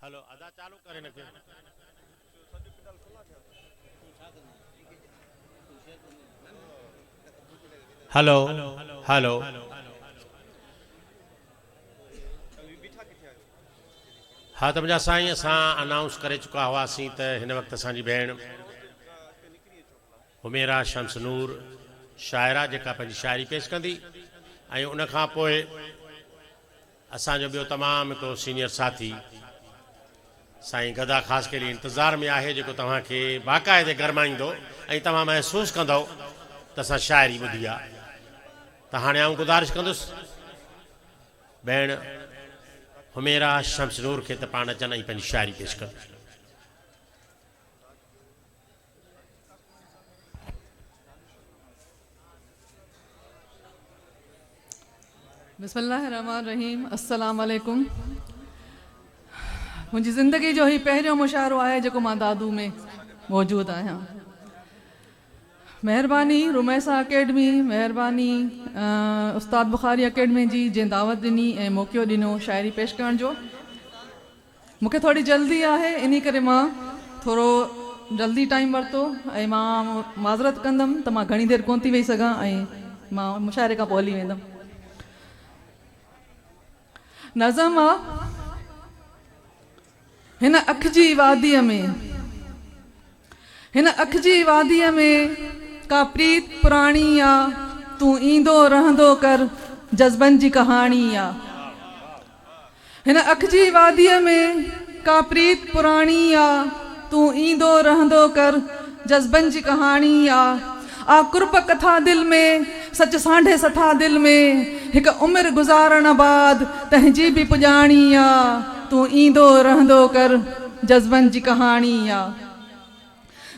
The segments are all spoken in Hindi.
हेलो अदा चालू करे न हेलो हेलो हाँ तो मुझा साईं असां अनाउंस करे चुका हुआसीं त हिन वक़्तु असांजी भेण हुमेरा शमसनूर शाइरा जेका पंहिंजी शाइरी पेश कंदी ऐं उन खां पोइ असांजो ॿियो तमामु हिकिड़ो सीनियर साथी साईं गदा ख़ासि करे इंतज़ार में आहे जेको तव्हांखे बाक़ाइदे गरमाईंदो ऐं तव्हां महसूसु कंदव त असां शाइरी ॿुधी आहे त हाणे आउं गुज़ारिश कंदुसि भेण हुमेरा शमसनूर खे त पाण अचनि ऐं पंहिंजी शाइरी पेश कनि। बिस्मिल्लाहिर्रहमानिर्रहीम अस्सलाम वालेकुम। मुंहिंजी ज़िंदगी जो ही पहिरियों मुशाइरो आहे जेको मां दादू में मौजूदु आहियां। महिरबानी रुमैसा अकेडमी, महिरबानी उस्ताद बुखारी अकेडमी जी जंहिं दावत ॾिनी ऐं मौक़ो ॾिनो शाइरी पेश करण जो। मूंखे थोरी जल्दी आहे इन करे मां थोरो जल्दी टाइम वरितो ऐं मां माज़रत कंदमि त मां घणी देरि कोन थी वेही सघां ऐं मां मुशाइरे खां पोइ हली वेंदमि। नज़म आ हिन अख जी वादीअ में, हिन अख जी वादीअ में का प्रीत पुराणी आ, तूं ईंदो रहंदो कर जज़्बनि जी कहाणी आ। हिन अख जी वादीअ में का प्रीत पुराणी आ, तूं ईंदो रहंदो कर जज़्बनि जी कहाणी आ कुर्ब कथा दिल में सच सांढे सथा दिल में, हिकु उमिरि गुज़ारण बाद तंहिंजी बि पुॼाणी आ, तूं ईंदो रहंदो कर जज़्बनि जी कहाणी आ।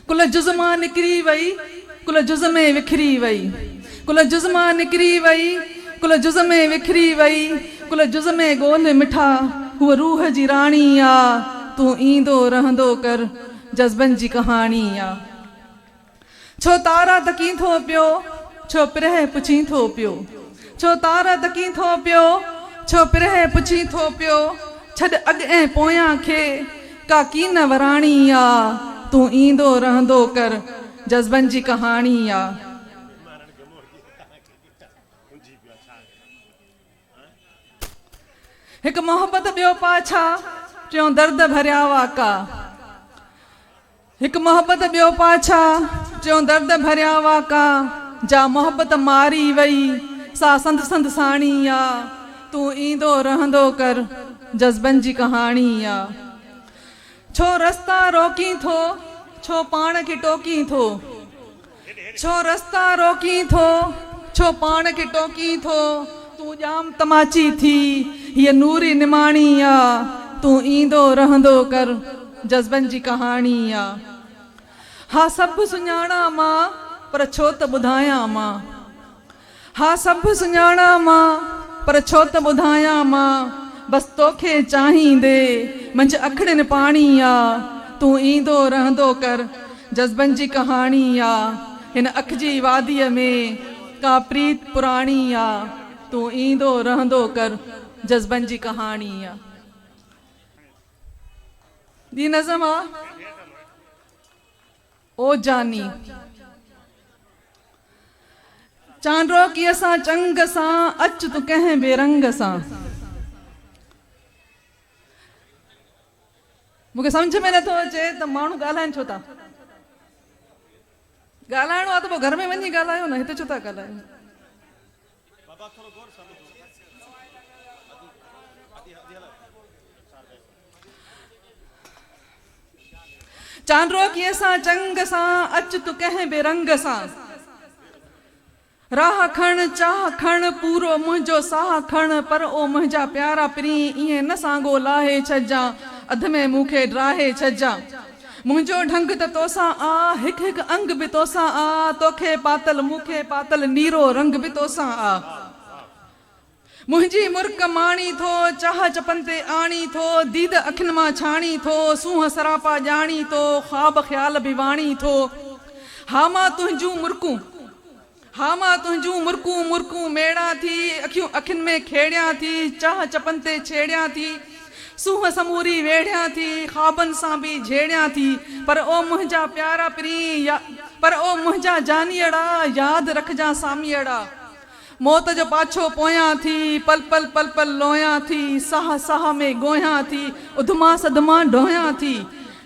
कुल जुज़ मां निकिरी वई, कुल जुज़ में विखरी वई, कुल जुज़ मां निकिरी वई, कुल जुज़ में विखरी वई, कुल जुज़ में ॻोल्ह मिठा हूअ रूह जी राणी आ, तूं ईंदो रहंदो कर जज़्बनि जी कहाणी आ। छो तारा तकी थो पियो, छो पिरह पुछी थो पियो, छो तारा तकी थो पियो, छो पिरह पुछी थो पियो, छॾ अॻु ऐं पोयां खे का कीन वराणी आ, तूं ईंदो रहंदो कर जज़्बनि जी कहाणी आ। हिकु मोहबत ॿियो पाछा टियों दर्द भरिया वाका, हिकु मोहबत ॿियो पाछा टियों दर्द भरिया वाका, जा मोहबत मारी वई सा संद संद साणी आ, तूं ईंदो रहंदो कर जज़्बनि जी कहाणी आ। छो रस्ता रोकी थो, छो पाण खे टोकी थो, छो रस्ता रोकी थो, छो पाण खे टोकी थो, तूं ॼाम तमाची थी हीअ नूरी निमाणी आ, तूं ईंदो रहंदो कर जज़्बनि जी कहाणी आ। हा सभु सुञाणा मां पर छो त ॿुधायां मां, हा सभु सुञाणा मां पर छो त ॿुधायां मां, बसि तोखे चाहींदे मंझ अखड़ियुनि पाणी आ, तूं ईंदो रहंदो कर जज़्बनि जी कहाणी आ। हिन अख जी वादीअ में का प्रीत पुराणी आ, तूं ईंदो रहंदो कर जज़्बनि जी कहाणी आ। दी नज़म आ ओ जानी, चांड्रो की असां चंग सां अच तूं कंहिं बेरंग सां। मूंखे सम्झ में नथो अचे त माण्हू ॻाल्हाइनि छो था, ॻाल्हाइणो आहे त पोइ घर में वञी ॻाल्हायो न, हिते छो था ॻाल्हायो। चांड्रो की असां चंग सां अच तूं कंहिं बेरंग सां, राह खण चाह खण पूरो मुंहिंजो साह खण, पर ओ मुंहिंजा प्यारा प्री ईअं न सांगो लाहे छॾजां, अधु में मूंखे ड्राहे छॾजां। मुंहिंजो ढंग त तोसां आ, हिकु हिकु अंग बि तोसां आ, तोखे पातल मूंखे पातल नीरो रंग बि तोसां आ। मुंहिंजी मुर्क माणी थो, चाह चपन ते आणी थो, दीद अखियुनि मां छाणी थो, सूंहं सरापा ॼाणी थो, ख़्वाब ख़्याल बि वाणी थो। हा मां तुंहिंजूं मुर्कूं, हा मां तुंहिंजूं मुर्कूं मुर्कूं मेड़ा थी, अखियुनि में खेड़ियां थी, चाह चपन ते छेड़ियां थी, सूह समूरी वेढ़िया थी ख्वाबन सां भी झेड़िया थी पर ओ मुंहिंजा प्यारा प्री पर ओ मुंहिंजा जानियड़ा याद रखजा सामियड़ा मौत जो पाछो पोयां थी पल पल पल पल लोया थी साह साह में गोया थी उधमा सदमा ढोया थी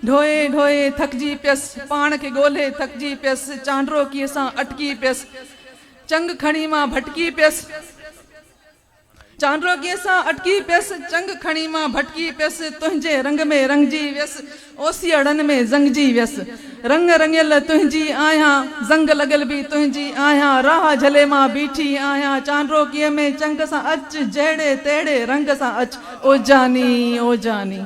ढोए ढोए थकजी पियस पाण के गोले थकजी पियस चांडरो की सां अटकी पियस चंग खणी मां भटकी पियस चांडरो की सां अटकी पियस चंग खणी मां भटकी पियस तुंहिंजे रंग में रंगजी वियस ओसियड़न में ज़ंगजी वियस रंग रंगियल तुंहिंजी आहियां ज़ंग लॻल बि तुंहिंजी आहियां राह झले मां बीठी आहियां चांडरो कीअ में चंग सां अच जहिड़े तहिड़े रंग सां अच ओ जानी ओ जानी।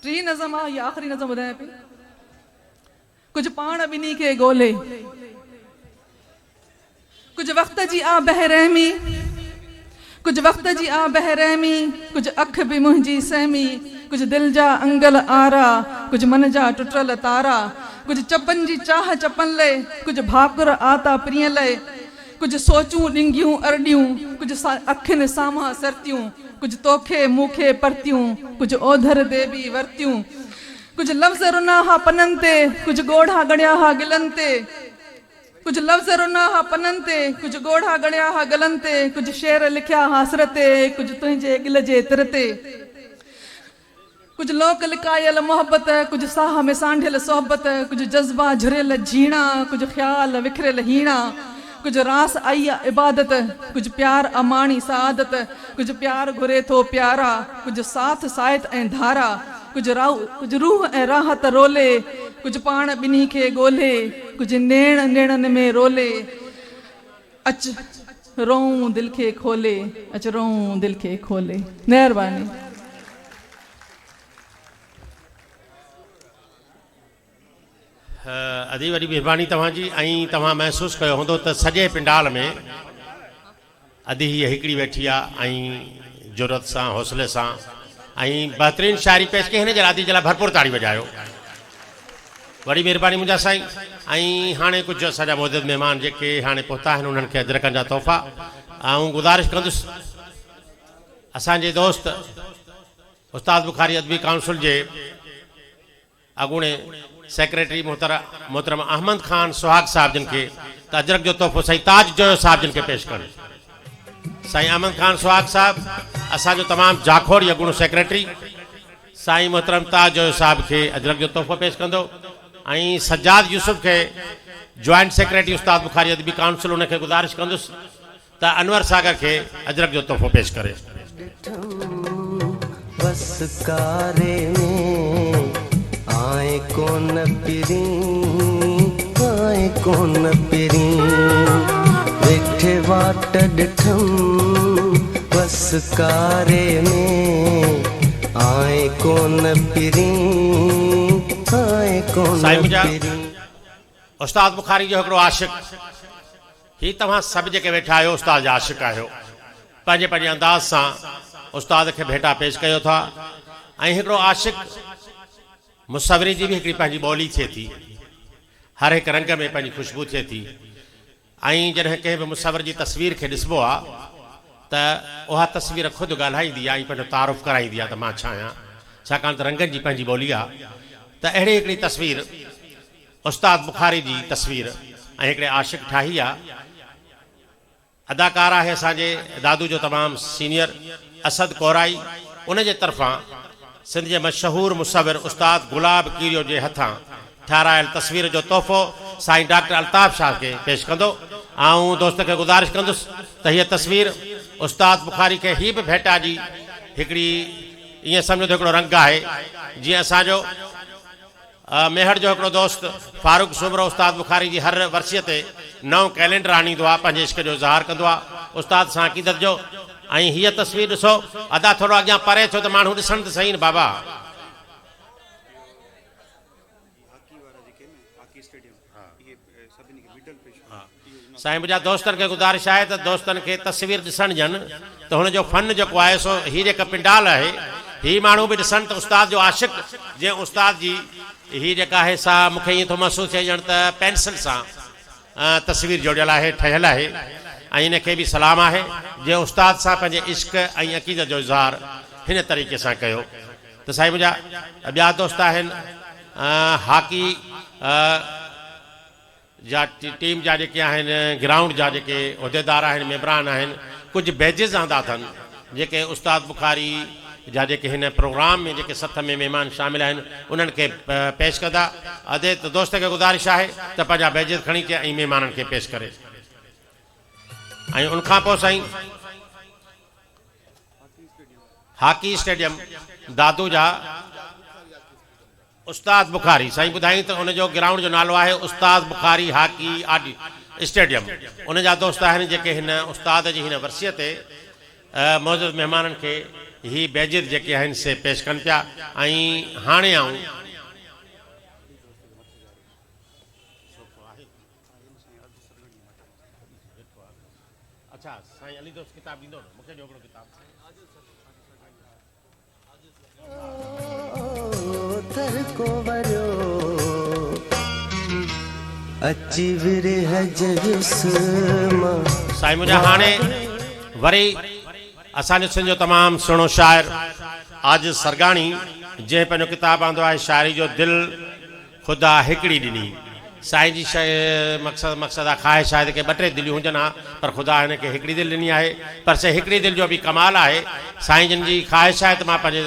टी नज़म आहे या आख़िरी नज़म ॿुधायां पई। कुझु पाण ॿिन्ही खे ॻोल्हे कुछ वक्त जी आ बहरहमी कुछ वक्त जी आ बहरहमी कुछ अख भी मुंहिंजी सहमी कुछ दिल जा अंगल आरा कुछ मन जा टुटल तारा कुछ चपन जी चाह चपन ले कुछ भाकुर आता प्रिय ले कुछ सोचूं डिंगियूं अरडियूं कुछ अखिन सामा सरतियूं कुछ तोखे मूंखे परतियूं कुछ ओधर दे भी वरतियूं कुछ लफ्ज़ रुना हा पनन ते कुछ गोढ़ा गड़िया हा गिलन ते कुछ लफ्ज़ रुना हा पनन ते कुछ गोढ़ा गड़िया हा गलन ते कुछ शेर लिखिया हा सिर ते कुछ तुंहिंजे गिल जे तिर ते कुछ लोक लिकायल मोहब्बत कुछ साह में सांढियल सोहबत कुछ जज्बा झुरियल झीणा कुछ ख्याल विखरियल हीणा कुछ रास आई इबादत कुछ प्यार अमाणी सादत कुछ प्यार घुरे थो प्यारा कुछ साथ सायत ऐं धारा कुछ रूह ऐं राहत रोले कुछ पाण ॿिन्ही खे ॻोल्हे कुछ नेण नेणन में रोले अच रोऊं दिल खे खोले अच रोऊं दिल खे खोले। महिरबानी। अदी वॾी महिरबानी तव्हांजी। ऐं तव्हां महसूसु कयो हूंदो त सॼे पिंडाल में अदी हीअ हिकिड़ी वेठी आहे ऐं ज़रूरत सां हौसले सां ऐं बहितरीन शाइरी पेश कई हिन जे लाइ लाइ भरपूर ताड़ी वॼायो। वॾी महिरबानी मुंहिंजा साईं। ऐं हाणे कुझु असांजा मौजूदु महिमान जेके हाणे पहुता आहिनि उन्हनि खे अजरकनि जा तोहफ़ा ऐं गुज़ारिश कंदुसि असांजे दोस्त उस्ताद बुखारी अदबी काउंसिल जे अॻूणे सेक्रेटरी मोहतरम अहमद ख़ान सुहाग साहिब जिन खे त अजरक जो तोहफ़ो साईं ताज जोयो साहिब जिन खे पेश कनि। साईं अहमद ख़ान सुहाग साहिब असांजो तमामु जाखोड़ी अॻूणो सेक्रेटरी साईं मोहतरम ताज जोयो साहिब खे अजरक जो तोहफ़ो पेश कंदो ऐं सज्जाद यूसुफ के जॉइंट सेक्रेटरी उस्ताद बुखारी अदबी काउंसिल उनके गुजारिश कंदुसि त अनवर सागर के अजरक जो तोहफ़ो पेश करे। बस कारे में आए कोन पिरी वेठे वाट ॾिठम बस कारे में आए कोन पिरी उस्ताद बुखारी जो हिकिड़ो आशिक ही तव्हां सभु जेके वेठा आहियो उस्ताद जा आशिक आहियो पंहिंजे पंहिंजे अंदाज़ सां उस्ताद खे भेटा पेश कयो था। ऐं हिकिड़ो आशिक मुसवरी जी भी हिकिड़ी पंहिंजी ॿोली थिए थी हर हिकु रंग में पंहिंजी खुशबू थिए थी। ऐं जॾहिं कंहिं बि मुसवर जी तस्वीर खे ॾिसबो आहे त उहा तस्वीर ख़ुदि ॻाल्हाईंदी आहे ऐं पंहिंजो तारुफ़ कराईंदी आहे त मां छा आहियां छाकाणि त रंगनि जी पंहिंजी ॿोली आहे। त अहिड़ी हिकिड़ी तस्वीर उस्ताद बुखारी जी तस्वीर ऐं हिकिड़े आशिक ठाही आहे। अदाकार आहे असांजे दादू जो तमामु सीनियर असद कोराई उन जे तरफ़ां सिंध जे मशहूर मुसविर उस्ताद गुलाब कीरियो जे हथां ठारायल तस्वीर जो तोहफ़ो साईं डॉक्टर अल्ताफ़ शाह के पेश कंदो। ऐं दोस्त खे गुज़ारिश कंदुसि त हीअ तस्वीर उस्ताद बुखारी खे ही बि भेटा जी हिकिड़ी ईअं सम्झो त हिकिड़ो रंग आहे जीअं असांजो मेहर जो हिकिड़ो दोस्त फारूक सुमरो उस्ताद बुखारी जी हर वर्सीअ ते नओं कैलेंडर आणींदो आहे पंहिंजे इश्क जो इज़हार कंदो आहे उस्ताद सां अक़ीदत जो। ऐं हीअ तस्वीर ॾिसो अदा थोरो अॻियां परे थियो त माण्हू ॾिसण त सही न बाबा। साईं मुंहिंजा दोस्तनि खे गुज़ारिश आहे त दोस्तनि खे तस्वीर ॾिसण ॾियनि त हुनजो फन जेको आहे सो हीअ जेका पिंडाल आहे हीअ माण्हू बि ॾिसनि त उस्ताद जो आशिक़ जीअं उस्ताद जी हीअ जेका आहे सा मूंखे ईअं थो महसूसु थिए ॼण त पेंसिल सां तस्वीर जोड़ियल आहे ठहियल आहे। ऐं इनखे बि सलाम आहे जे उस्ताद सां पंहिंजे इश्क ऐं अक़ीदत जो इज़हार हिन तरीक़े सां कयो। त साईं मुंहिंजा ॿिया दोस्त आहिनि हॉकी जा टीम जा जेके आहिनि ग्राउंड जा जेके उहिदेदार आहिनि मेंबरान आहिनि कुझु बैजिस आंदा अथनि जेके उस्ताद बुखारी जा जेके हिन प्रोग्राम में जेके सथ में महिमान शामिल आहिनि उन्हनि खे पेश कंदा। अदे त दोस्त खे गुज़ारिश आहे त पंहिंजा बैजिस खणी अचे ऐं महिमाननि खे पेश करे। ऐं उनखां पोइ साईं हॉकी स्टेडियम दादू जा उस्ताद बुखारी साईं ॿुधाई त उनजो ग्राउंड जो नालो आहे उस्ताद बुखारी हॉकी स्टेडियम। उन जा दोस्त आहिनि जेके हिन उस्ताद जी हिन वर्सीअ ते मौजूदु महिमाननि खे ही बैजित जेके आहिनि से पेश कनि पिया। ऐं हाणे आऊं अच्छा साईं अली दोस्त किताब ॾींदो न मूंखे ॾियो हिकिड़ो किताब। थर को वरियो अची विरे साईं मुंहिंजा हाणे वरी असांजो सिंध जो तमामु सुहिणो शाइर आज सरगाणी जंहिं पंहिंजो किताब आंदो आहे शाइरी जो दिलि ख़ुदा हिकिड़ी ॾिनी। साईं जी मक़सद आहे ख़्वाहिश आहे की ॿ टे दिलियूं हुजनि हा पर ख़ुदा हिनखे हिकिड़ी दिलि ॾिनी आहे। पर से हिकिड़ी दिलि जो बि कमाल आहे साईं जन जी ख़्वाहिश आहे त मां पंहिंजे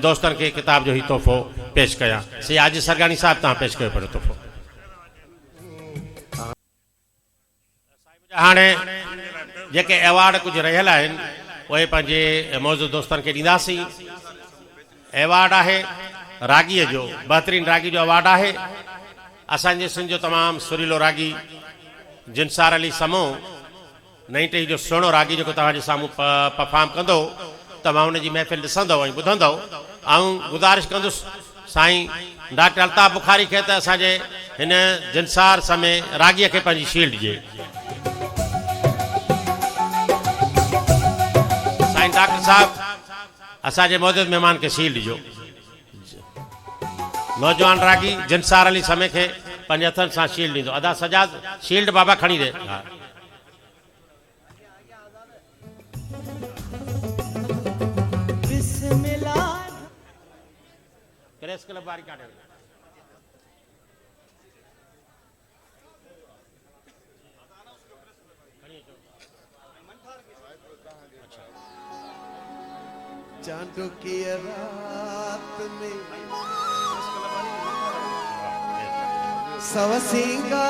दोस्तनि खे किताब जो ही तोहफ़ो पेश कयां। से आज सरगाणी साहिबु तव्हां पेश कयो पंहिंजो तोहफ़ो। हाणे जेके एवॉर्ड कुझु रहियल आहिनि उहे पंहिंजे मौजूदु दोस्तनि खे ॾींदासीं। एवॉर्ड आहे रागीअ जो बहितरीन रागी जो अवॉर्ड आहे असांजे सिंध जो तमामु सुरीलो रागी जिनसार अली समो नई टही जो सुहिणो रागी जेको तव्हांजे साम्हूं परफॉर्म कंदो त मां हुनजी महफ़िल ॾिसंदो ऐं ॿुधंदो ऐं गुज़ारिश कंदुसि साईं डॉक्टर अल्ताफ़ बुखारी खे त असांजे हिन जिनसार समय रागीअ खे पंहिंजी शील्ड ॾिए। साईं डॉक्टर साहब असांजे मौजूदु महिमान खे शील्ड ॾिजो। नौजवान रागी जिनसार अली समय खे पंहिंजे हथनि सां शील्ड ॾींदो। अदा सजाद शील्ड बाबा खणी ॾे। हा प्रेस क्लब वारी काढे चांदो की रात में सव सिंगार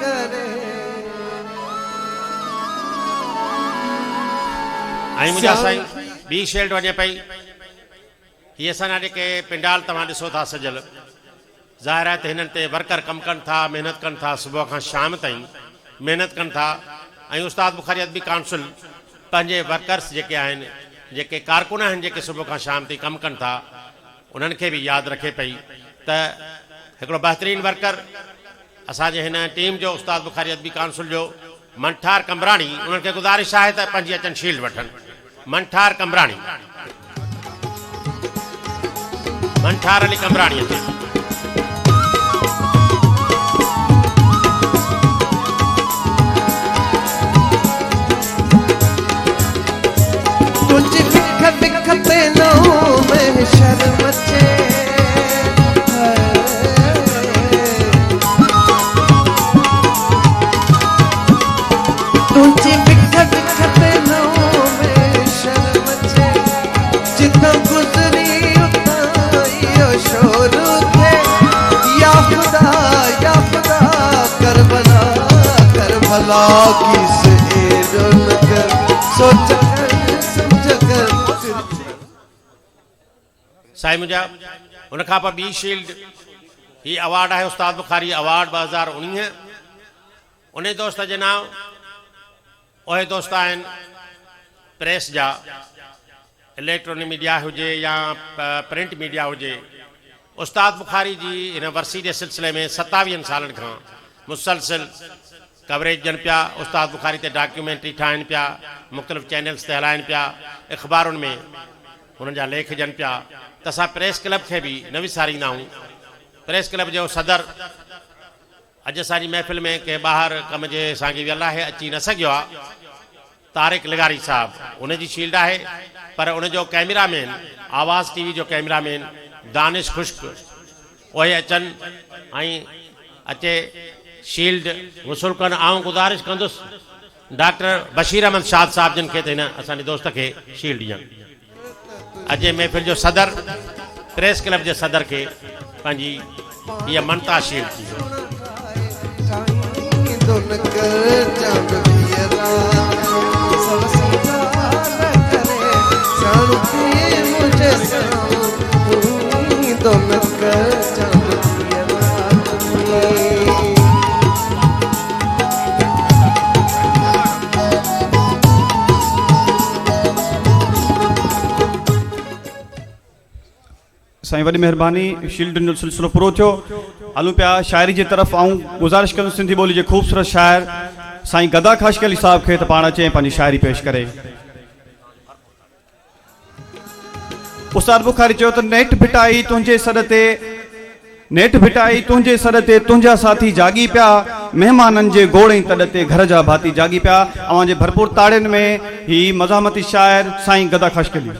करे ऐं मुंहिंजा साईं ॿी शील्ड वञे पई। हीअ असांजा जेके पिंडाल तव्हां ॾिसो था सजल ज़ाहिर आहे त हिननि ते वर्कर कमु कनि था महिनत कनि था सुबुह खां शाम ताईं महिनत कनि था। ऐं उस्ताद बुखारी अदबी काउंसिल पंहिंजे वर्कर्स जेके आहिनि जेके कारकुन आहिनि जेके सुबुह खां शाम ताईं कमु कनि था उन्हनि खे बि यादि रखे पई त हिकिड़ो बहितरीन वर्कर असांजे हिन टीम जो उस्ताद बुखारी अदबी काउंसिल जो मंठार कमराणी उन्हनि खे गुज़ारिश आहे त पंहिंजी अचनि शील्ड वठनि। मंठार कमराणी मंठार अली कमराणी अचे। तुझे दिखते नो में शर्म चे तुझे दिखते नो में शर्म चे जितना गुजरी उतना यो शोर थे। या खुदा कर भला किसे न कर सोच साईं मुंहिंजा उनखां पोइ ॿी शील्ड ही अवॉर्ड आहे उस्ताद बुखारी अवॉर्ड 2019। उन दोस्त जे नाम उहे दोस्त आहिनि प्रेस जा इलेक्ट्रॉनिक मीडिया हुजे या प्रिंट मीडिया हुजे। उस्ताद बुखारी जी हिन वर्सी जे सिलसिले में 27 सालनि खां मुसलसिल कवरेज ॾियनि पिया। उस्ताद बुखारी ते डॉक्यूमेंट्री ठाहिनि पिया मुख़्तलिफ़ चैनल्स ते हलाइनि पिया अख़बारुनि में हुननि जा लेख ॾियनि पिया। त असां प्रेस क्लब खे बि न विसारींदा आहियूं। प्रेस क्लब जो सदर अॼु असांजी महफ़िल में के ॿाहिरि कम जे असांखे वियल आहे, अची न सघियो आहे, तारिक लिगारी साहब उनजी शील्ड आहे। पर उनजो कैमरामैन, आवाज़ टीवी जो कैमरामैन दानिश खुश्क उहे अचनि ऐं अचे शील्ड वसूल कनि। आऊं गुज़ारिश कंदुसि डॉक्टर बशीर अहमद शाद साहब जिन खे त हिन असांजे दोस्त खे शील्ड ॾियनि। अॼु महफ़िल जो सदर, प्रेस क्लब जे सदर खे पंहिंजी इहा मनता शील्ड थी। साईं वॾी महिरबानी, शील्ड जो सिलसिलो पूरो थियो। हलूं पिया शाइरी जी तरफ़। ऐं गुज़ारिश कंदुसि सिंधी ॿोली जे ख़ूबसूरत शाइर साईं गदा ख़ाशकी अली साहब खे त पाण अचे पंहिंजी शाइरी पेश करे। उस्ताद बुखारी चयो त नेठ भिटाई तुंहिंजे सर ते, नेठ भिटाई तुंहिंजे सर ते तुंहिंजा साथी जागी पिया, महिमाननि जे घोड़े तॾ ते घर जा भाती जागी पिया। अवां जे भरपूर ताड़ियुनि में ही मज़ामती शाइर साईं गदा ख़ाशकी अली।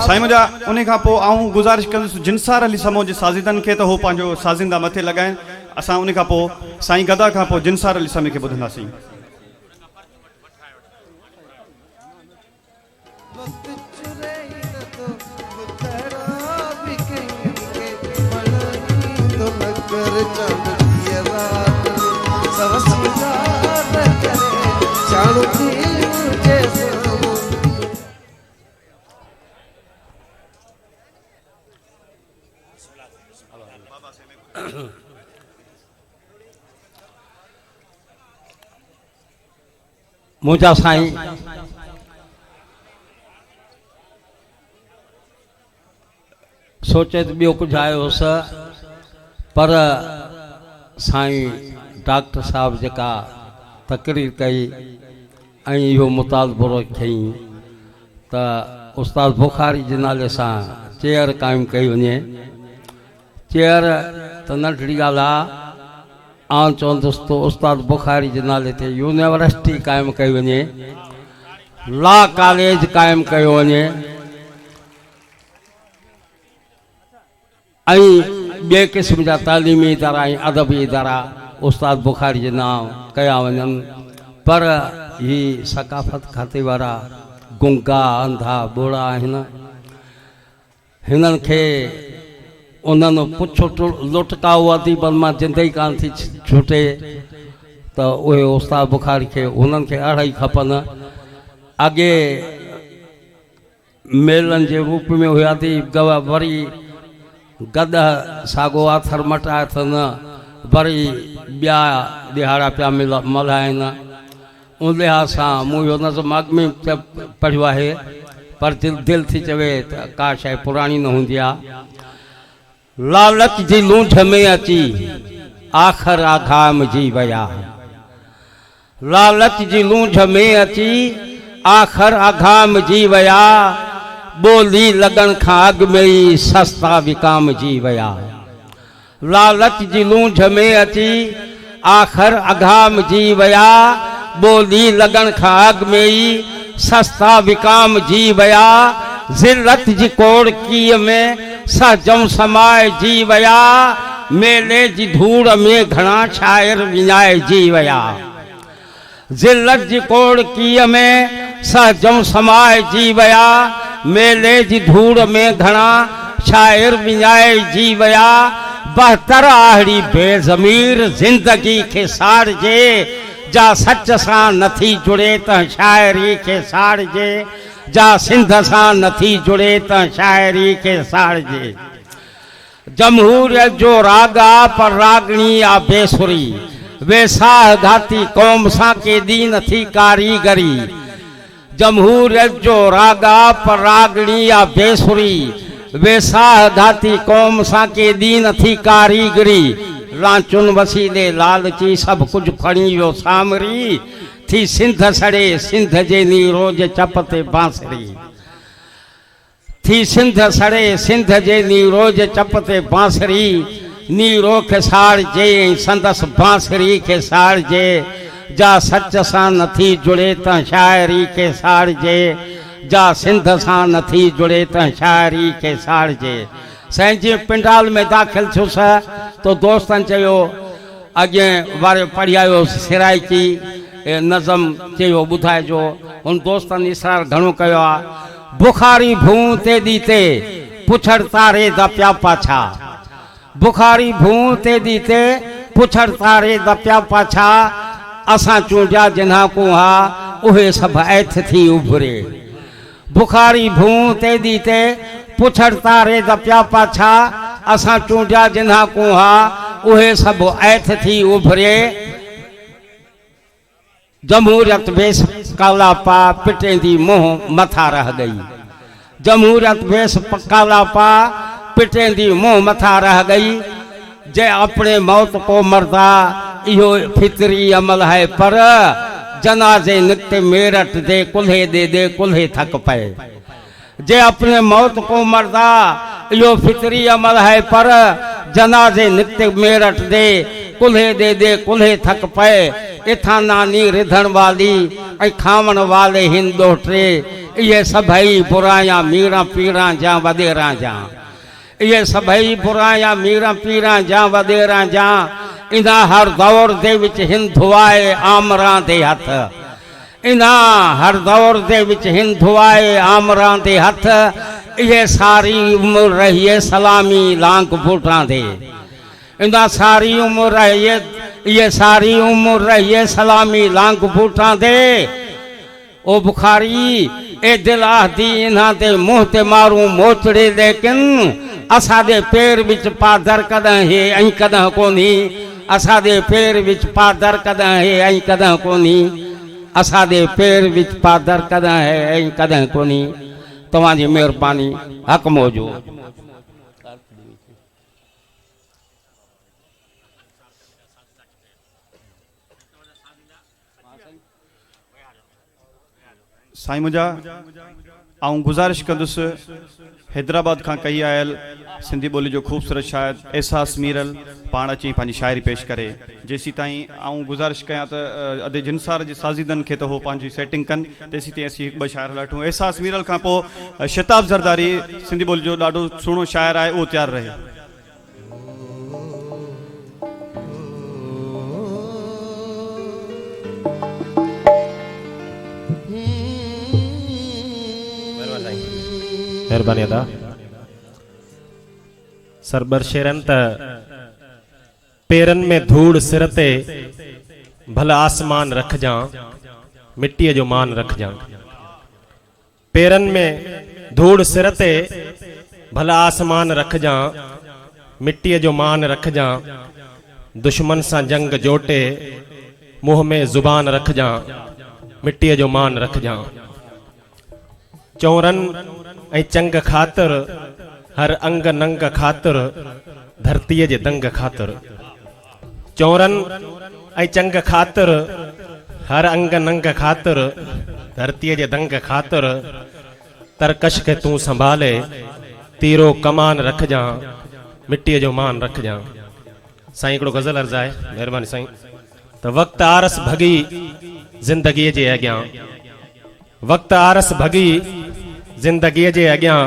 साईं मुंहिंजा उन खां पोइ आऊं गुज़ारिश कंदुसि जिनसार अली समो जे साज़िदनि खे त हो पंहिंजो साज़िंदा मथे लॻाइनि। असां उन खां पोइ साईं गदा खां पोइ जिनसार अली समय खे ॿुधंदासीं। मुझा साईं सोचे तो बियो कुछ आयो हुअसि, पर साईं डॉक्टर साहब जेका तकरीर कई ऐं इहो मुतालबो कई त उस्ताद बुखारी जे नाले सां चेयर क़ाइमु कई वञे। चेयर त नंढड़ी ॻाल्हि आहे। आउं चवंदुसि त उस्ताद बुखारी जे नाले ते यूनिवर्सिटी क़ाइमु कई वञे, लॉ कॉलेज क़ाइमु कयो वञे ऐं ॿिए क़िस्म जा तालीमी इदारा ऐं अदबी इदारा उस्ताद बुखारी जे नाम कया वञनि। पर ही सकाफ़त खाते वारा गुंगा अंधा ॿोड़ा आहिनि। हिननि खे उन्हनि पुछो लुटकाऊ अदीबनि मां जिंदगी कान थी छूटे त उहे उस्ताद बुखारी खे उन्हनि खे अढ़ाई खपनि। अॻे मेलनि जे रूप में हुया थी गवा, वरी गद साॻो आथर मटाए अथनि, वरी ॿिया ॾिहाड़ा पिया मल्हाइनि। उन लिहाज़ सां मूं इहो नज़म अॻ में पढ़ियो आहे, पर दिलि थी चवे त का शइ पुराणी न हूंदी आहे। लालच जी लूंझ में अची आख़िर आगाम जी विया, लालच जी लूंझ में अची आख़िर आगाम जी विया, बोली लगन खां अॻु में ई सस्ता विकाम जी विया। लालच जी लूंझ में अची आख़िर आगाम जी विया, बोली लगन खां अॻु में ई सस्ता विकाम जी विया। ज़िल्लत जी कोड़कीअ में सजम समाए जी विया, मेले जी धूड़ में घणा शाइर विञाए जी विया। ज़िल्लत जी कोड़कीअ में सजम समाए जी विया, मेले जी धूड़ में घणा शाइर विञाए जी विया। बहतर आहड़ी बेज़मीर ज़िंदगी खे साड़जे, जा सच सां नथी जुड़े त शाइरी खे साड़जे, जा सिंध सां नथी जुड़े त शाइरी खे साड़जे। जमहूरियत जो रागा पर रागणी आ बेसुरी, वेसाह घाती कौम सां केॾी नथी कारीगरी। जमहूरियत जो रागा पर रागणी आ बेसुरी, वेसाह घाती कौम सां केॾी नथी कारीगरी। लांचुन वसीले लालची सभु कुझु खणी वियो सामरी, थी सिंध सड़े सिंध जे नी रोज चप ते बांसरी। थी सिंध सड़े सिंध जे नीरो जे चपते बांसरी नीरो खे साड़ जे संदस बांसरी खे साड़ जे जा सच सां नथी जुड़े त शायरी खे साड़ जे जा सिंध सां नथी जुड़े त शायरी खे साड़ जे साईं जी पिंडाल में दाख़िल थियुस तो दोस्तन चयो अॻे वारे पढ़ी आयो सिराइकी नज़म चयो ॿुधाइजो उन दोस्तनि इसरार घणो कयो आहे बुखारी भूं ते दी ते पुछड़ तारे दा प्या पाछा बुखारी भूं ते दी ते पुछड़ तारे दा प्या पाछा असां चूंडिया जिन्हा को हा उहे सभु ऐथ थी उभरे बुखारी भूं ते दी ते पुछड़ तारे दा प्या पाछा असां चूंडिया जिन्हा को हा उहे सभु ऐथ थी उभरे जमहूरियत बेस काला पा पिटेंदी मोह मथा रह गई जमहूरियत बेस काला पा पिटेंदी मोह मथा रह गई जे अपने मौत को मरदा इहो फितरी अमल है पर जनाजे निकते मेरठ दे कुल्हे थक पे जे अपने मौत को मरदा इहो फितरी अमल है पर जनाजे निकते मेरठ दे कुल्हे थक पे इथा नानी रिधण वाली ऐं खावण वाले हिन दोहटे ये सभई बुराया मीरा पीरा जा वडेरा जा ये सभई बुराया मीरा पीरा जा वडेरा जा इना हर दौर दे विच हिन धुआए आमरां दे हथ इना हर दौर दे विच हिन धुआए आमरां दे हथ ये सारी उम्र रहिए सलामी लांग बूटां दे इना सारी उम्र ये सारी उम्र रहिए सलामी लांग बूटां दे ओ बुखारी ए दिल आदी इन्हां दे मुंह ते मारूं मोचड़े लेकिन असां दे पैर विच पादर कदं है ऐं कदं कोनी असां दे पैर विच पादर कदं है ऐं कदं कोनी असां दे पैर विच पादर कदं है ऐं कदं कोनी तव्हां जी महिरबानी हक़ मौजू साईं मुंहिंजा आऊं गुज़ारिश कंदुसि हैदराबाद खां कई आयल सिंधी ॿोली जो ख़ूबसूरत शायर एहसास मीरल पाण अची पंहिंजी शाइरी पेश करे जेसी ताईं आऊं गुज़ारिश कयां त अधे जिनसार जे साज़ीदनि खे त हो पंहिंजी सेटिंग कनि तेसी ताईं असीं हिकु ॿ शाइर वठूं एहसास मीरल खां पोइ शताब ज़रदारी सिंधी ॿोली जो ॾाढो सुहिणो शाइर आहे उहो तयारु रहे मेहरबानी अदा सरबर शेरन त पेरन में धूड़ सिर ते भला आसमान रख जा मिट्टी जो मान रख जा पेरन में धूड़ सिर ते भला आसमान रख जा मिट्टी जो मान रख जा दुश्मन सा जंग जोटे मुंह में जुबान रख जा मिट्टी जो मान रख जा चौरन ऐं चंग खातिर हर अंग नंग खातिर धरती जे दंग खातिर चौरन ऐं चंग खातिर हर अंग नंग खातिर धरती जे दंग खातिर तरकश के तू संभाले तीरो कमान रख जा मिट्टी जो मान रख जा साईं हिकिड़ो गज़ल अर्ज़ आहे महिरबानी साईं त वक़्त आरस भगी ज़िंदगी जे अॻियां वक़्त आरस भगी जिंदगी जे अॻियां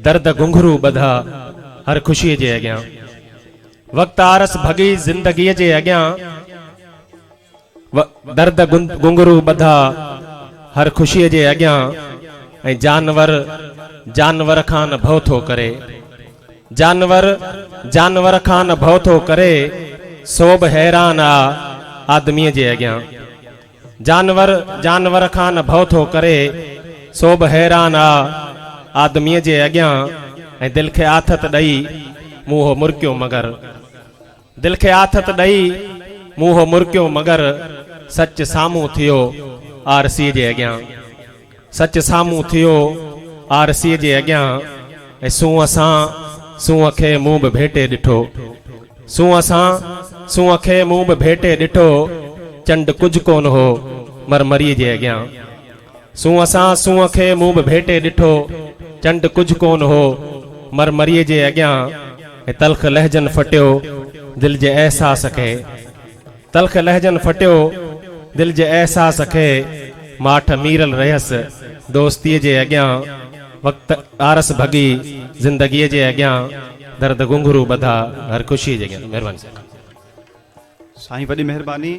दर्द घुंघरू ॿधा हर ख़ुशी जे अॻियां वक़्त आरस भगी जिंदगी जे अॻियां दर्द घुंघरू ॿधा हर ख़ुशी जे अॻियां ऐं जानवर खां न भउ थो करे जानवर खां न भउ थो करे सो बि हैरान आ आदमीअ जे अॻियां जानवर खां न भउ थो करे सो बि हैरान आ आदमीअ जे अॻियां ऐं दिलि खे आथत ॾेई मुंहुं मुरकियो मगर दिलि खे आथत ॾेई मुंहुं मुरकियो मगर सच साम्हूं थियो आरसी जे अॻियां सच साम्हूं थियो आरसी जे अॻियां ऐं सूंहं खे मुंहुं बि भेटे ॾिठो सूंहं खे मुंहुं बि भेटे ॾिठो चंड कुझु कोन हो मरमरी जे अॻियां सूंह सां सूंह खे मूं बि भेटे ॾिठो चंड कुझु कोन हो मरमरीअ जे अॻियां ऐं तलख़ लहजन फटियो दिल जे अहसास खे तलख़ लहजन फटियो दिल जे अहसास खे माठ मीरल रहियसि दोस्तीअ जे अॻियां वक़्तु आरस भॻी ज़िंदगीअ जे अॻियां दर्द घुंघरू ॿधा हर ख़ुशीअ जे अॻियां। महिरबानी साईं। साईं वॾी महिरबानी।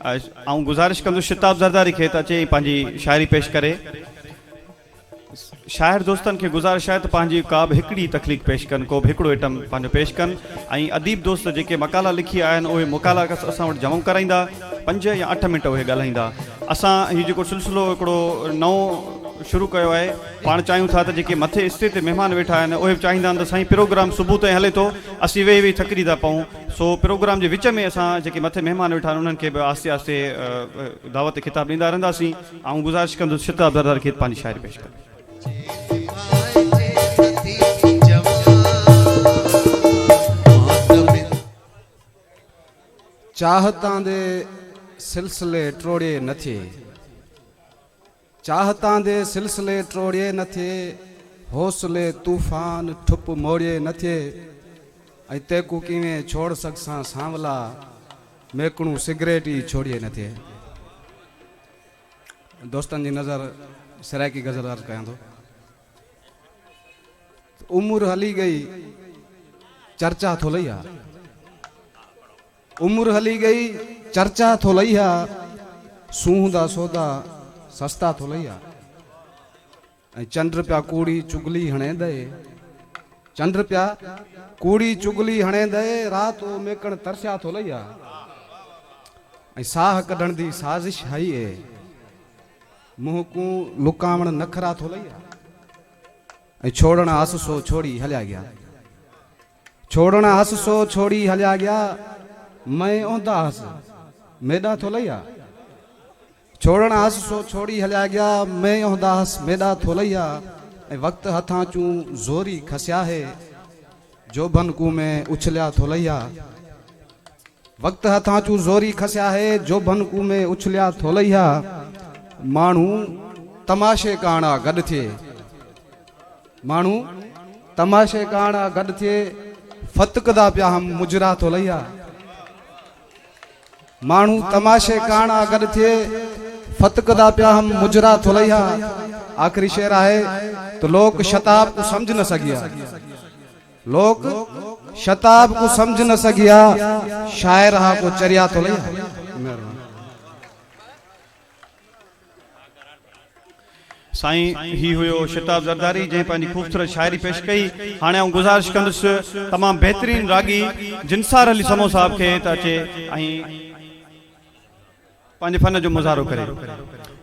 ऐं गुज़ारिश कंदुसि शिताब ज़रदारी खे त अचे पंहिंजी शाइरी पेश करे। शाइर दोस्तनि खे गुज़ारिश आहे त पंहिंजी का बि हिकिड़ी तकलीफ़ पेश कनि, को बि हिकिड़ो आइटम पंहिंजो पेश कनि। ऐं अदीब दोस्त जेके मकाला लिखी आया आहिनि उहे मकाला असां वटि जमा कराईंदा, 5 या 8 मिंट उहे ॻाल्हाईंदा। असां हीउ जेको सिलसिलो हिकिड़ो नओं शुरू कयो आहे, पाण चाहियूं था त जेके मथे स्टे ते महिमान वेठा आहिनि उहे बि चाहींदा आहिनि त साईं प्रोग्राम सुबुह ताईं हले थो, असीं वेही वेही थकिजी था पऊं। सो प्रोग्राम जे विच में असां जेके मथे महिमान वेठा आहिनि उन्हनि खे बि आस्ते आस्ते दावत किताब ॾींदा रहंदासीं। ऐं गुज़ारिश कंदुसि शिताब ज़रदारी खे पंहिंजी शाइरी पेश करे। चाहतां दे सिलसिले टोड़े न थे, चाहतां दे सिलसिले टोड़े न थे, हौसले तूफ़ान ठुप मोड़े न थे। ऐं तेकू किवें छोड़ सघसां सांवला, मेकणू सिगरेट ई छोड़िए न थे। दोस्तनि जी नज़र सराइकी गज़ल अर्ज़ कयां थो। उम्र हली गई चर्चा थो लई आहे, उम्र हली गई चर्चा थो लई आहे, सूंह दा सौदा सस्ता थो लई आहे। ऐं चंड पिया कूड़ी चुगली हणे दे, चंड पिया कूड़ी चुगली हणे दे, रात ओ मेकण तरसिया थो लई आहे। ऐं साह कढण दी साज़िश हई है, मुंह को लुकावण नखरा थो लई आहे। ऐं छोड़ण हस सो छोड़ी हलिया गया, छोड़ण हस सो छोड़ी हलिया गया, मैं ओंदा हस मेडा थो लई आहे। छोड़ण हस सो छोड़ी हलिया गया, मैं ओंदा हस मेडा थो लई आहे। ऐं वक़्तु हथां चूं ज़ोरी खसिया है, जोबन कू में उछलिया थो लई आहे। वक़्तु हथां चूं ज़ोरी खसिया है, जोबन कू में उछलिया थो लई आहे। माण्हू तमाशे काणा गॾु थिए, माण्हू तमाशे काणा गॾु थिए, फतकदा पिया हम मुजरा थो लई आहे। माण्हू तमाशे काणा गॾु थिए, फतकदा पिया हम मुजरा थो लई आहे। आख़िरी शेर आहे तो लोग शताब को समझ न सघिया, लोग शताब को समझ न सघिया, शायर हा को चरिया थो लई आहे। साईं ही हुयो शिताब ज़रदारी जंहिं पंहिंजी ख़ूबसूरत शाइरी पेश कई। हाणे आउं गुज़ारिश कंदुसि तमामु बहितरीन रागी जिनसार अली समो साहब खे त अचे ऐं पंहिंजे फन जो मुज़ाहिरो करे।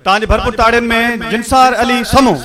तव्हांजे भरपूर ताड़ियुनि में जिनसार अली समो।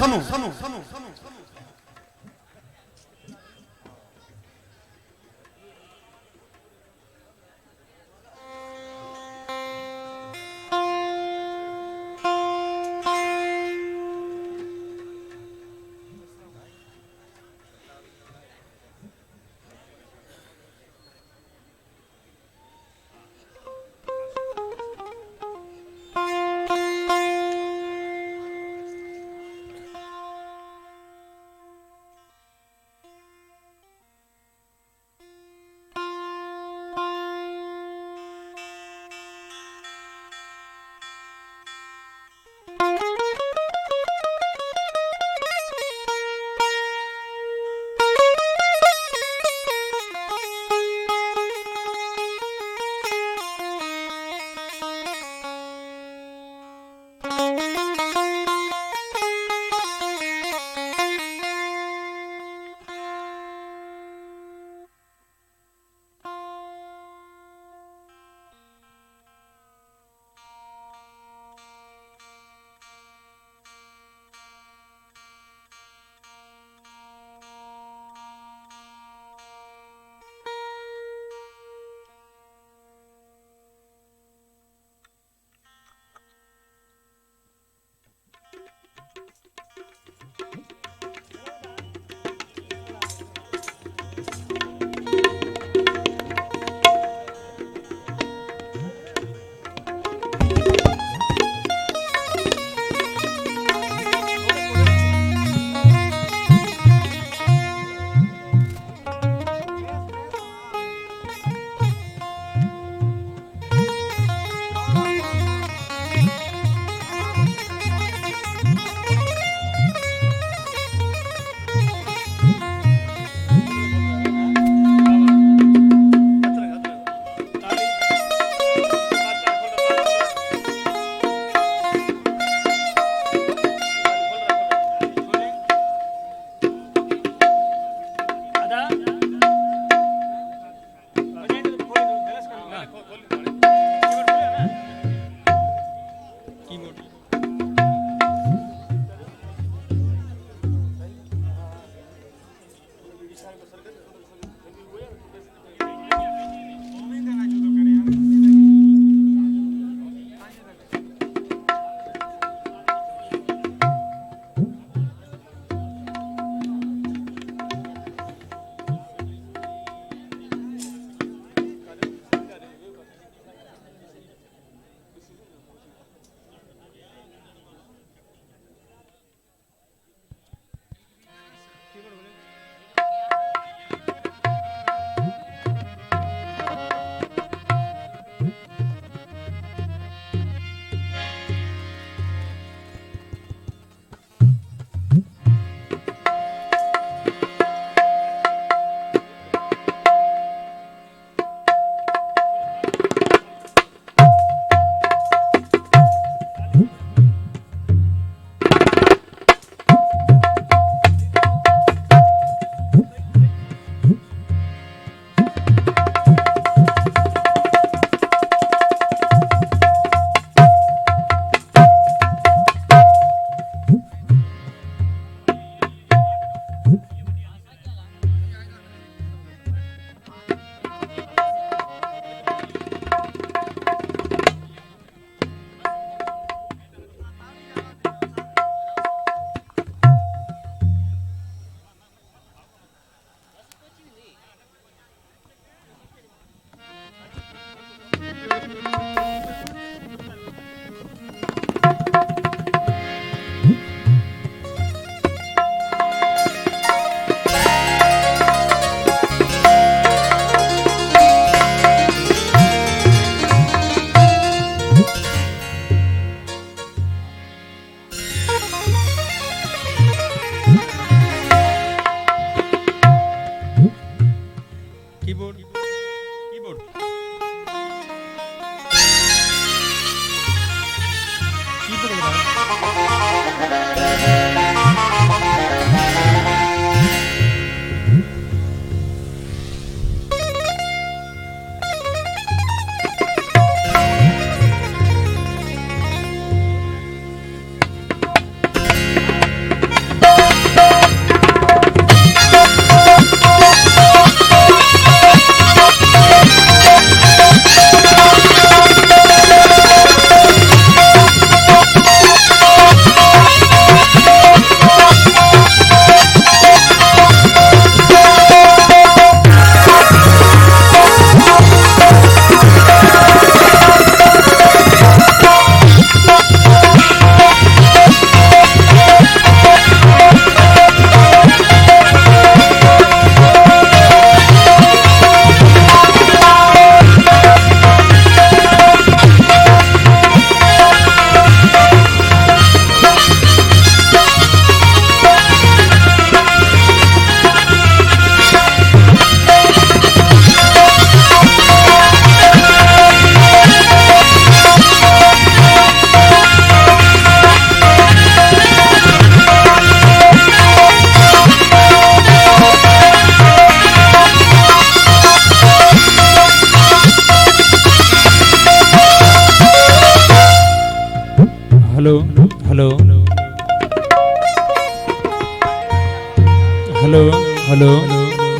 हेलो हेलो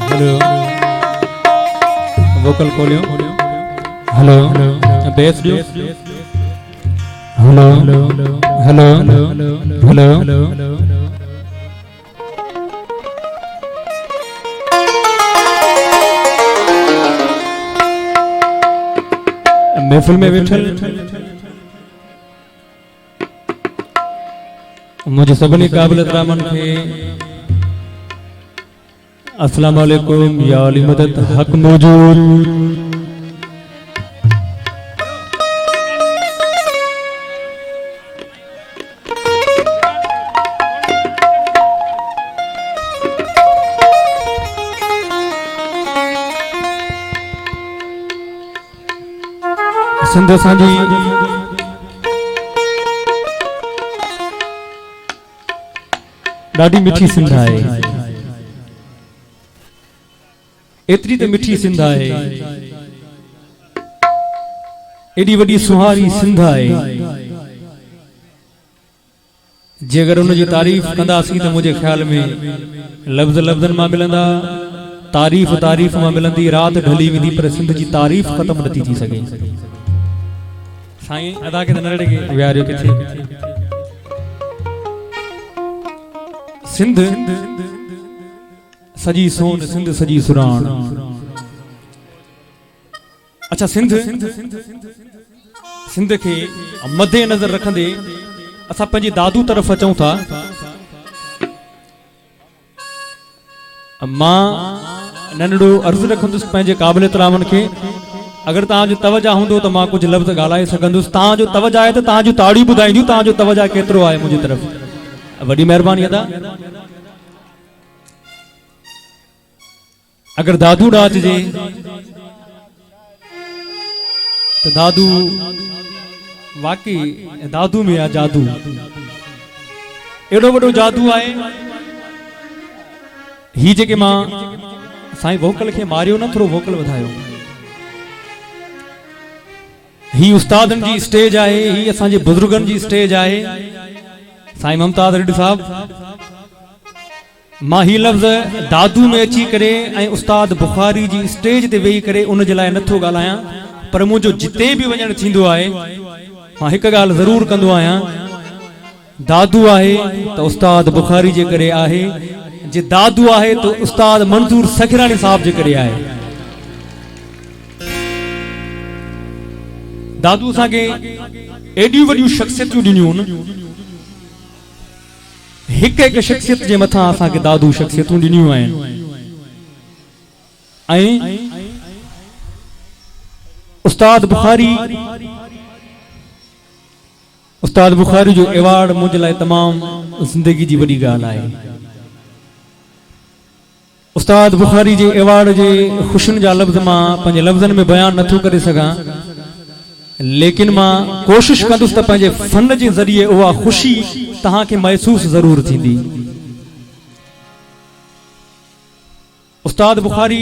हेलो वोकल खोलियो हेलो बेस दियो हेलो हेलो हेलो महफिल में बैठल मुझे सभिनी क़ाबिल रहमान खे अस्सलाम वालेकुम या अली मदद हक मौजूद सिंध असांजी ॾाढी मिठी सिंध आहे एतरी त मिठी सिंध आहे, एडी वडी सुहारी सिंध आहे, जे अगर उन जी तारीफ़ कंदासीं त मुझे ख्याल में लफ्ज़ लफ्ज़न मां मिलंदा, तारीफ़ तारीफ़ मां मिलंदी, रात ढली वेंदी, पर सिंध जी तारीफ़ ख़त्म नथी थी सघे। साईं अदा के नरड़े के विहारियो किथे सिंध सजी सोन, सिंध सजी सुराण। अच्छा सिंध के मद्दे नज़र रखंदे असां पंहिंजी दादू तरफ़ अचूं था। मां नंढड़ो अर्ज़ रखंदुसि पंहिंजे क़ाबिल तरामन खे, अगर तव्हांजो तवजा हूंदो त मां कुझु लफ़्ज़ ॻाल्हाए सघंदुसि। तव्हांजो तवजा आहे त तव्हांजूं ताड़ियूं ॿुधाईंदियूं तव्हांजो तवजा केतिरो आहे मुंहिंजी तरफ़। वॾी महिरबानी अदा। अगर दादू ॾांहुं अचिजे त दादू वाकई दादू में आहे जादू, एॾो वॾो जादू आहे। ही जेके मां साईं वोकल खे मारियो न, थोरो वोकल वधायो। ही उस्तादन जी स्टेज आहे, ही असांजे बुजुर्गन जी स्टेज आहे। साईं मुमताज रेड्डी साहब, मां ही लफ़्ज़ दादू में अची करे ऐं उस्ताद बुखारी जी स्टेज ते वेही करे उन जे लाइ नथो ॻाल्हायां, पर मुंहिंजो जिते बि वञणु थींदो आहे मां हिकु ॻाल्हि ज़रूर कंदो आहियां, दादू आहे त उस्ताद बुखारी जे करे आहे, जे दादू आहे तो उस्ताद मंजूर सखरानी साहब जे करे आहे। दादू असांखे एॾियूं वॾियूं शख्सियतूं ॾिनियूं न, हिकु हिकु शख्सियत जे मथां असांखे दादू शख्सियतूं ॾिनियूं आहिनि। ऐं उस्ताद बुखारी जो एवॉर्ड मुंहिंजे लाइ तमामु ज़िंदगी जी वॾी ॻाल्हि आहे। उस्ताद बुखारी जे एवॉर्ड जे ख़ुशियुनि जा लफ़्ज़ मां पंहिंजे लफ़्ज़नि में बयान नथो करे सघां, लेकिन मां कोशिश कंदुसि त पंहिंजे फन जे ज़रिए उहा ख़ुशी तव्हांखे महसूस ज़रूर थींदी। उस्ताद बुखारी,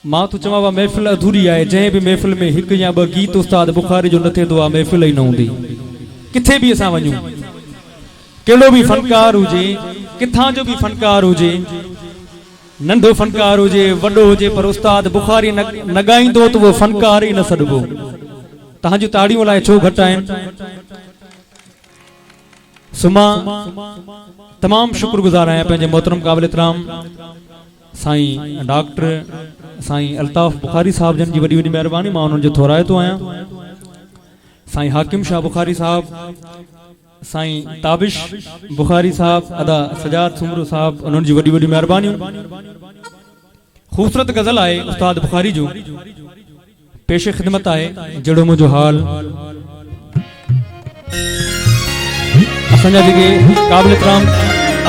मां तो चवां महफ़िल अधूरी आहे, जंहिं बि महफ़िल में हिकु या ॿ गीत उस्ताद बुखारी जो न थिए तो महफ़िल ई न हूंदी। किथे बि असां वञूं, कहिड़ो बि फनकार हुजे, किथां जो बि फनकार हुजे, नंढो फनकार हुजे वॾो हुजे, पर उस्ताद बुखारी न ॻाईंदो त उहो फनकार ई न सॾिबो। तव्हांजूं ताड़ियूं लाइ छो घटि आहिनि? सुमा तमामु शुक्रगुज़ार आहियां पंहिंजे मोहतरम क़ाबिल इतराम साईं डॉक्टर साईं अल्ताफ़ बुखारी साहब जन जी वॾी वॾी महिरबानी, मां उन्हनि जो थोराइतो आहियां। साईं हाकिम शाह बुखारी साहब, साईं ताबिश बुखारी साहब, अदा सजाद सुमरू साहब, उन्हनि जी वॾी वॾी महिरबानियूं। ख़ूबसूरत गज़ल आहे उस्ताद बुखारी जो, पेश ख़िदमत आहे जहिड़ो मुंहिंजो हाल। असांजा जेके क़ाबिल इतराम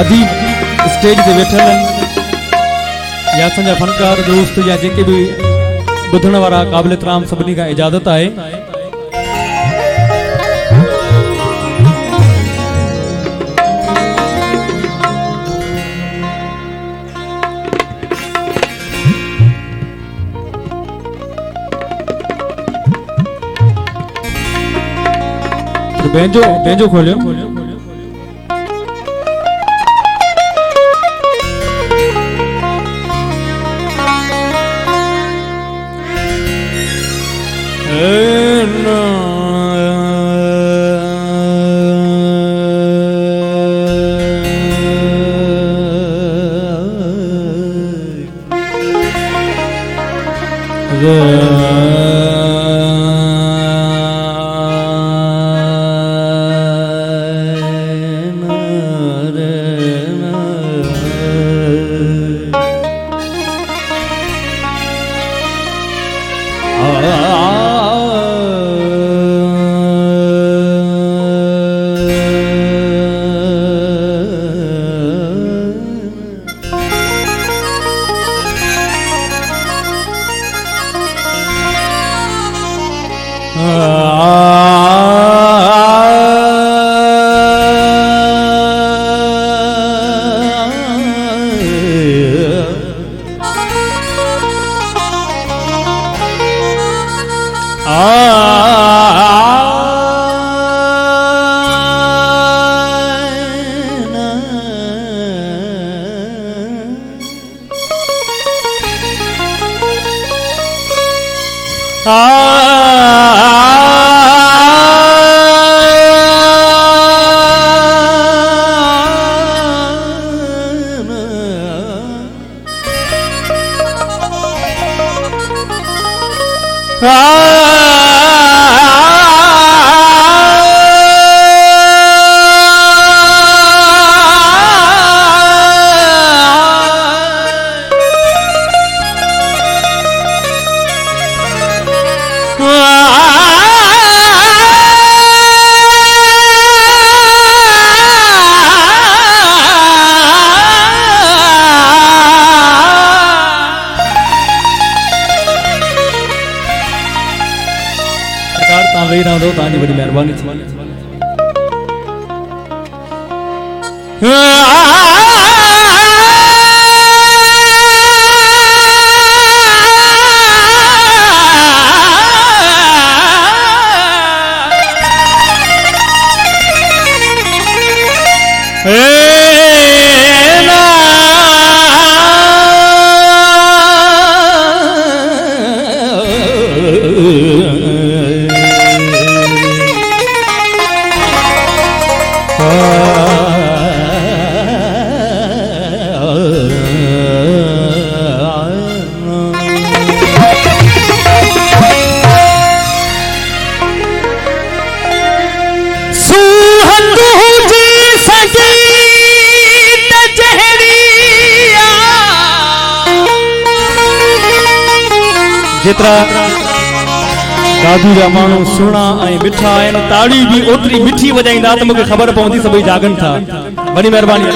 अदीब स्टेज ते वेठल आहिनि, या असांजा फनकार दोस्त या जेके बि ॿुधण वारा क़ाबिल इतराम, सभिनी खां इजाज़त आहे। बेंजो खोलियो। वेही रहंदो, तव्हांजी वॾी महिरबानी थी। जेतरा दादू जा माण्हू सुहिणा ऐं मिठा आहिनि, ताड़ी बि ओतिरी मिठी वॼाईंदा त मूंखे ख़बर पवंदी सभई जागनि था। वॾी महिरबानी।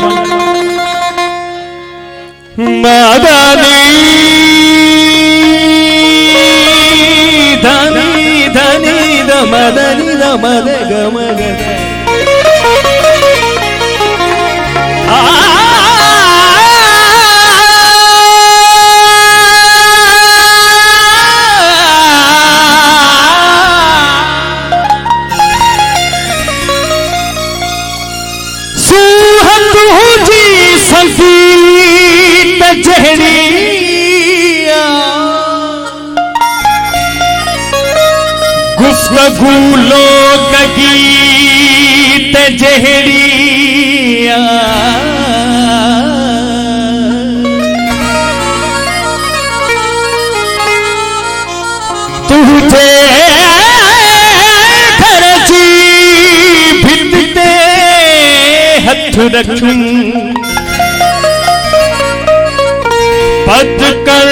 धनी धनी द मदनी द मद गम गुफ्तगू लोग गीत जहरिया तुझे घर जी भित ते हथ रखूं पद कर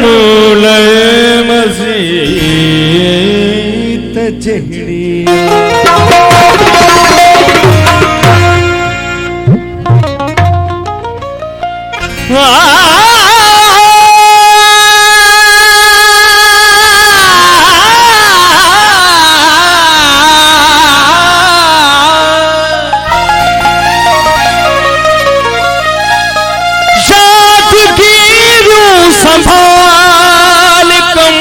मूल मसीत जहरिया। संभाल कम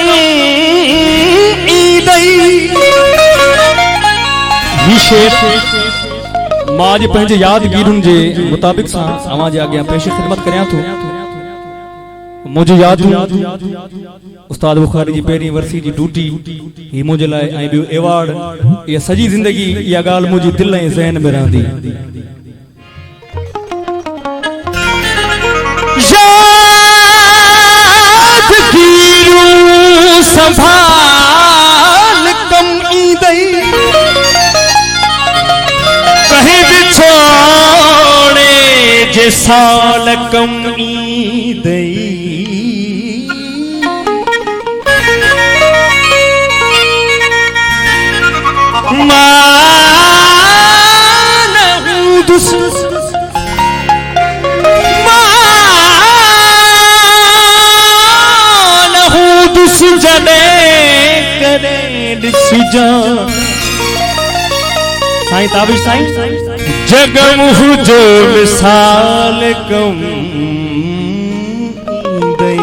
मां जे पंहिंजे यादगीरुनि जे मुताबिक़ सां अवां जे अॻियां पेश ख़िदमत करियां थो। मुंहिंजो यादूं उस्ताद बुखारी जी पहिरीं वरसी जी ड्यूटी ही मुंहिंजे लाइ ऐं ॿियो एवॉर्ड, इहा सॼी ज़िंदगी इहा ॻाल्हि मुंहिंजी दिलि ऐं ज़हन में रहंदी। संभाल कम ईंदई कहीं बिछोड़े जे साल कम ईंदई मानहूं दुस जने करे ॾिसजा साईं ताबिश साईं जग मुंह जो मिसाल कम ईंदई।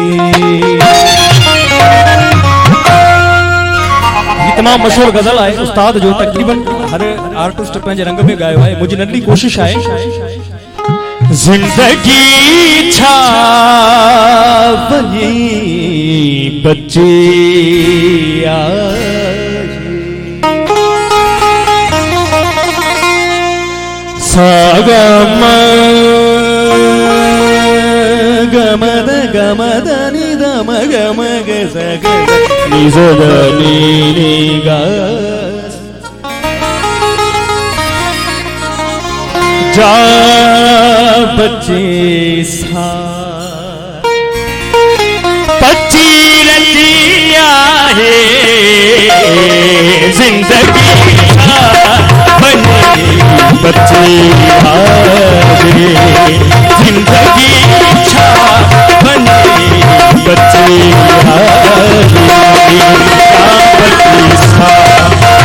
तमाम मशहूर गज़ल आहे उस्ताद जो, तक़रीबन हर आर्टिस्ट पंहिंजे रंग में ॻायो आहे। मुंहिंजी नंढी कोशिश आहे जिंदगी छा वही बचे गम गमद गमद निदम गम गग निजद नीगा जा बच्चे सा पच्ची रतिया है जिंदगी बने बच्चे हारे जिंदगी छा बने बच्चे हारे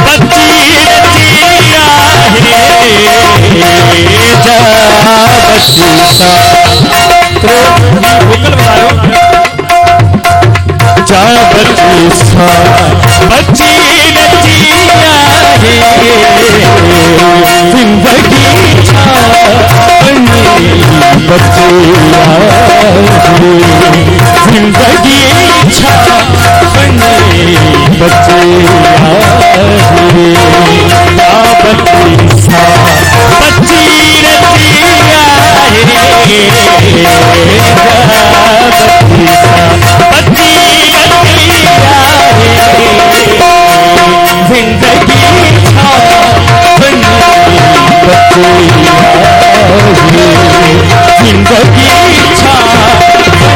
बच्ची रतिया है जा बच्ची सा वोकल बता लो जा बच्ची सा बच्ची रतिया है जिंदगी छा बने बच्चे जिंदगी छा बने बच्चे या बच्ची सा बच्ची रतिया है बच्ची सा बच्ची रतिया है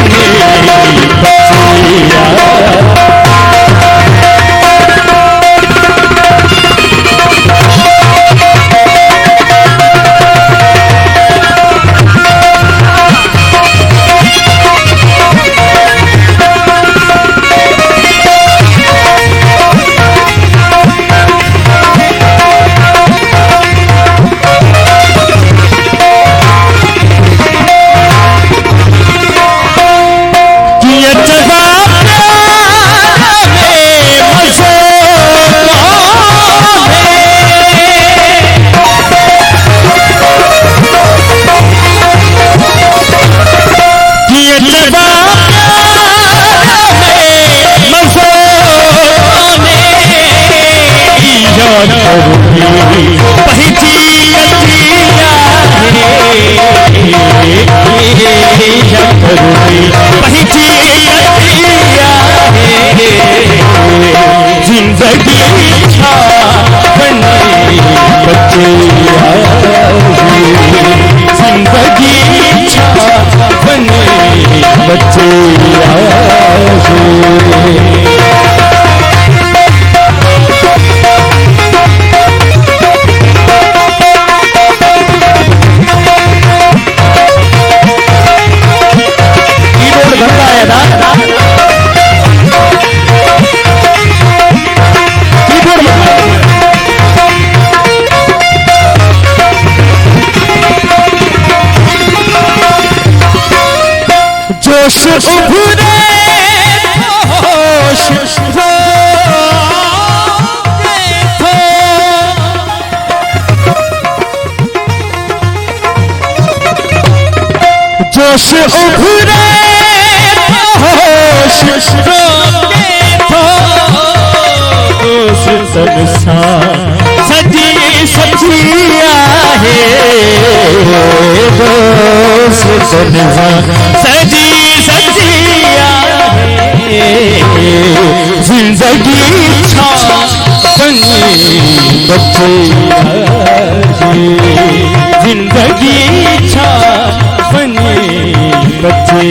जिंदगी छा बने बच्चे जिंदगी छा बने बच्चे जोश उभरे होश जोश उभरे होश सजी सचिया है सजी सचिया है जिंदगी छा बने बच्चे जिंदगी छा बने बच्चे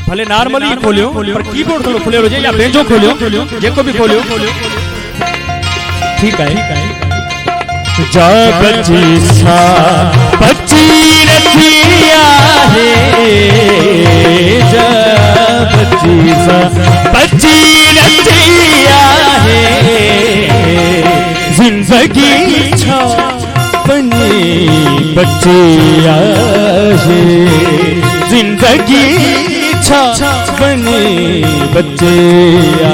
भले नॉर्मली खोलियो पर कीबोर्ड थोड़ो खुले हुजे या बेंचो खोलियो जेको भी खोलियो ठीक है जा बच्ची सा बची रखिया है बची सा बची रखिया है जिंदगी छापनी बचिया है जिंदगी छापनी बचिया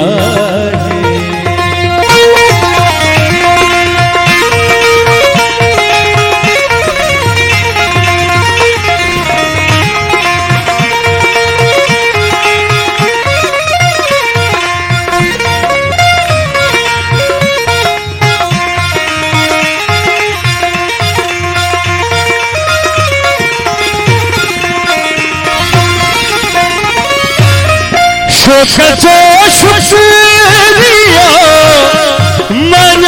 कचो शुक्रिया मन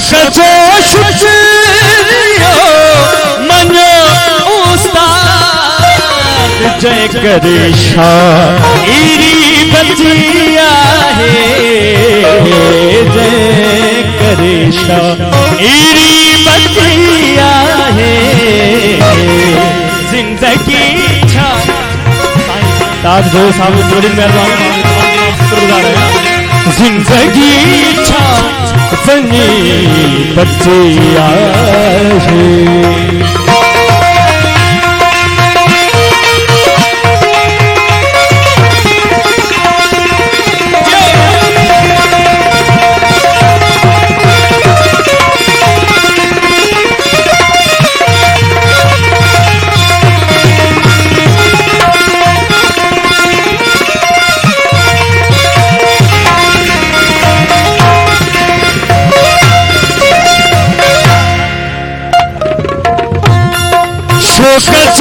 कचो शुक्रिया मन उस्ताद जय करे शायरी बचिया है जय करे शायरी बचिया है जिंदगी ताज जो सामने बड़ी मेहरबानी जिंदगी बनी बचिया है कचो शुक्रिया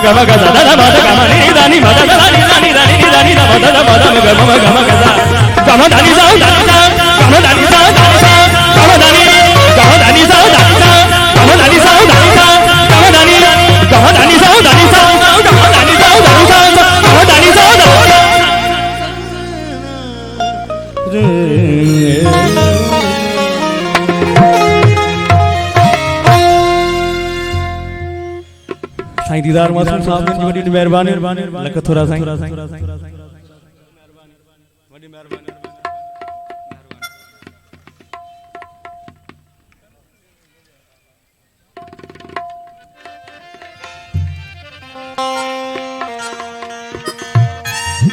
गम गदा दा मा दा गम नि दा नि मा दा दा नि दा नि दा नि दा नि दा मा दा दा मा दा गम गदा गम दा नि सा दा नि सा गम दा नि सा दा नि सा गम दा नि सा दा नि सा गम दा नि सा दा नि सा गम दा नि सा दा नि सा गम दा नि सा दा नि सा गम दा नि सा दा साईं दीदार मासूम साहब जी वॾी मेहरबानी लख थोरा साईं वॾी मेहरबानी